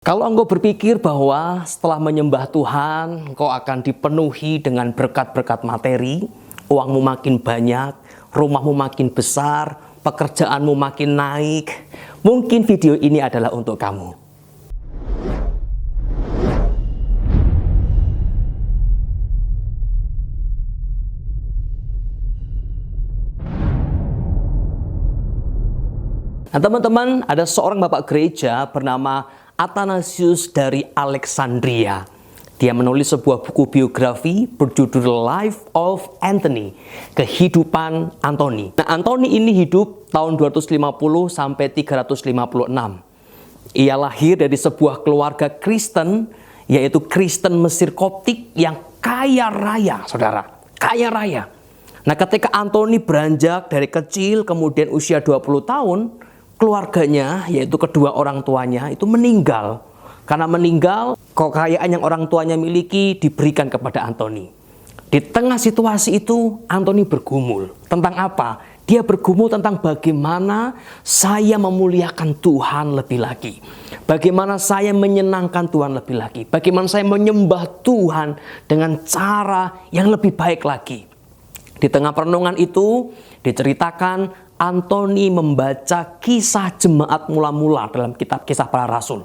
Kalau engkau berpikir bahwa setelah menyembah Tuhan, engkau akan dipenuhi dengan berkat-berkat materi, uangmu makin banyak, rumahmu makin besar, pekerjaanmu makin naik, mungkin video ini adalah untuk kamu. Nah teman-teman, ada seorang bapak gereja bernama Athanasius dari Alexandria. Dia menulis sebuah buku biografi berjudul Life of Anthony, Kehidupan Anthony. Nah, Anthony ini hidup tahun 250 sampai 356. Ia lahir dari sebuah keluarga Kristen, yaitu Kristen Mesir Koptik yang kaya raya, saudara. Kaya raya. Nah, ketika Anthony beranjak dari kecil, kemudian usia 20 tahun, keluarganya, yaitu kedua orang tuanya, itu meninggal. Karena meninggal, kekayaan yang orang tuanya miliki diberikan kepada Anthony. Di tengah situasi itu, Anthony bergumul. Tentang apa? Dia bergumul tentang bagaimana saya memuliakan Tuhan lebih lagi. Bagaimana saya menyenangkan Tuhan lebih lagi. Bagaimana saya menyembah Tuhan dengan cara yang lebih baik lagi. Di tengah perenungan itu, diceritakan Anthony membaca kisah jemaat mula-mula dalam kitab Kisah Para Rasul.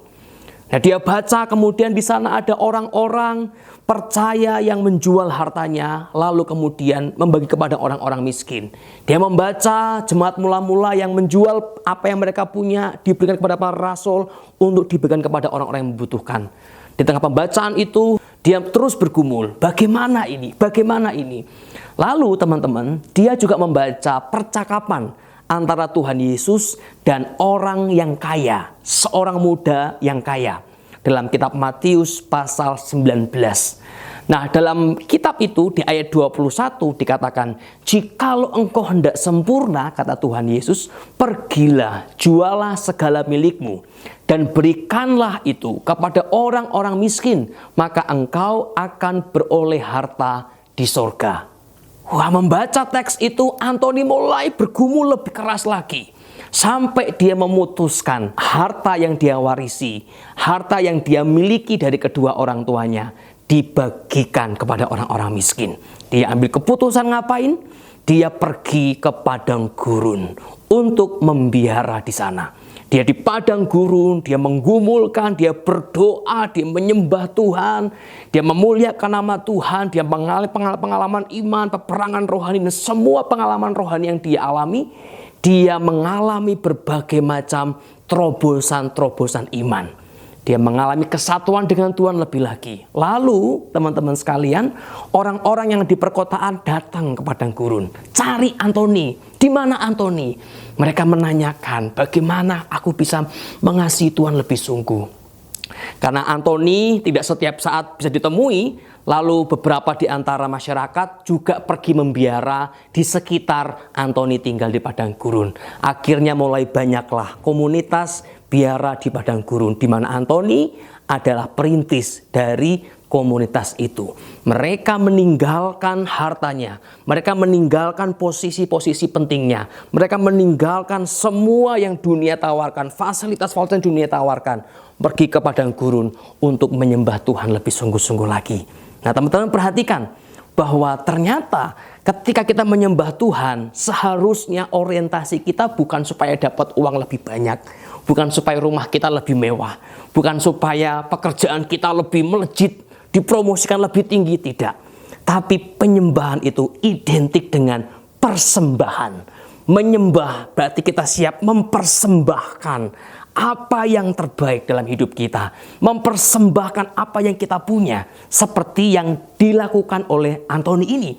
Nah, dia baca, kemudian di sana ada orang-orang percaya yang menjual hartanya, lalu kemudian membagi kepada orang-orang miskin. Dia membaca jemaat mula-mula yang menjual apa yang mereka punya, diberikan kepada para rasul untuk diberikan kepada orang-orang yang membutuhkan. Di tengah pembacaan itu, dia terus bergumul, bagaimana ini, bagaimana ini. Lalu teman-teman, dia juga membaca percakapan antara Tuhan Yesus dan orang yang kaya, seorang muda yang kaya. Dalam kitab Matius pasal 19. Nah, dalam kitab itu di ayat 21 dikatakan, "Jikalau engkau hendak sempurna," kata Tuhan Yesus, "pergilah, jualah segala milikmu dan berikanlah itu kepada orang-orang miskin, maka engkau akan beroleh harta di sorga." Wah, membaca teks itu, Anthony mulai bergumul lebih keras lagi. Sampai dia memutuskan harta yang dia warisi, harta yang dia miliki dari kedua orang tuanya, dibagikan kepada orang-orang miskin. Dia ambil keputusan ngapain? Dia pergi ke padang gurun untuk membiara di sana. Dia di padang gurun, dia menggumulkan, dia berdoa, dia menyembah Tuhan, dia memuliakan nama Tuhan, dia mengalami pengalaman iman, peperangan rohani, dan semua pengalaman rohani yang dia alami, dia mengalami berbagai macam terobosan-terobosan iman. Dia mengalami kesatuan dengan Tuhan lebih lagi. Lalu, teman-teman sekalian, orang-orang yang di perkotaan datang ke padang gurun. Cari Anthony. Di mana Anthony? Mereka menanyakan, bagaimana aku bisa mengasihi Tuhan lebih sungguh. Karena Anthony tidak setiap saat bisa ditemui, lalu beberapa di antara masyarakat juga pergi membiara di sekitar Anthony tinggal di padang gurun. Akhirnya mulai banyaklah komunitas biara di padang gurun, di mana Anthony adalah perintis dari komunitas itu. Mereka meninggalkan hartanya, mereka meninggalkan posisi-posisi pentingnya, mereka meninggalkan semua yang dunia tawarkan, fasilitas-fasilitas yang dunia tawarkan, pergi ke padang gurun untuk menyembah Tuhan lebih sungguh-sungguh lagi. Nah, teman-teman perhatikan bahwa ternyata ketika kita menyembah Tuhan, seharusnya orientasi kita bukan supaya dapat uang lebih banyak, bukan supaya rumah kita lebih mewah, bukan supaya pekerjaan kita lebih melejit, dipromosikan lebih tinggi, tidak. Tapi penyembahan itu identik dengan persembahan. Menyembah berarti kita siap mempersembahkan apa yang terbaik dalam hidup kita. Mempersembahkan apa yang kita punya. Seperti yang dilakukan oleh Anthony ini.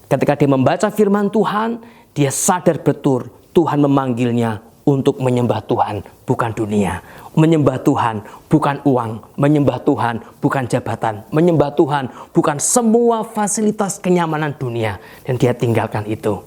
Ketika dia membaca firman Tuhan, dia sadar betul Tuhan memanggilnya untuk menyembah Tuhan, bukan dunia. Menyembah Tuhan bukan uang. Menyembah Tuhan bukan jabatan. Menyembah Tuhan bukan semua fasilitas kenyamanan dunia. Dan dia tinggalkan itu.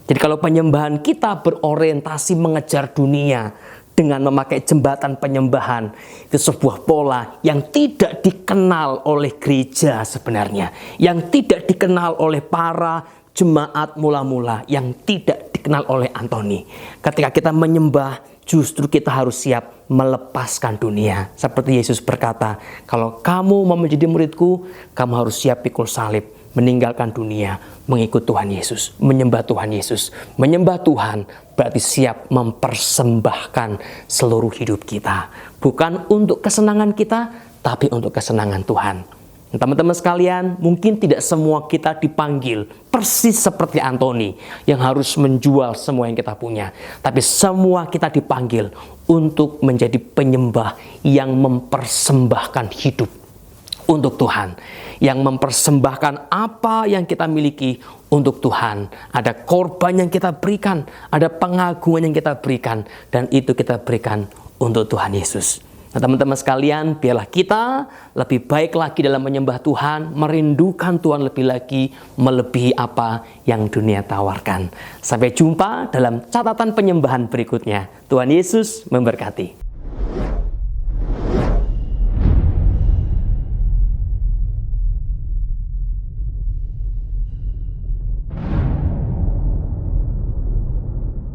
Jadi kalau penyembahan kita berorientasi mengejar dunia dengan memakai jembatan penyembahan, itu sebuah pola yang tidak dikenal oleh gereja sebenarnya. Yang tidak dikenal oleh para jemaat mula-mula, yang tidak dikenal oleh Anthony. Ketika kita menyembah, justru kita harus siap melepaskan dunia. Seperti Yesus berkata, kalau kamu mau menjadi muridku, kamu harus siap pikul salib, meninggalkan dunia, mengikut Tuhan Yesus, menyembah Tuhan Yesus. Menyembah Tuhan berarti siap mempersembahkan seluruh hidup kita. Bukan untuk kesenangan kita, tapi untuk kesenangan Tuhan. Teman-teman sekalian, mungkin tidak semua kita dipanggil persis seperti Antoni yang harus menjual semua yang kita punya. Tapi semua kita dipanggil untuk menjadi penyembah yang mempersembahkan hidup untuk Tuhan. Yang mempersembahkan apa yang kita miliki untuk Tuhan. Ada korban yang kita berikan, ada pengagungan yang kita berikan, dan itu kita berikan untuk Tuhan Yesus. Nah, teman-teman sekalian, biarlah kita lebih baik lagi dalam menyembah Tuhan, merindukan Tuhan lebih lagi, melebihi apa yang dunia tawarkan. Sampai jumpa dalam catatan penyembahan berikutnya. Tuhan Yesus memberkati.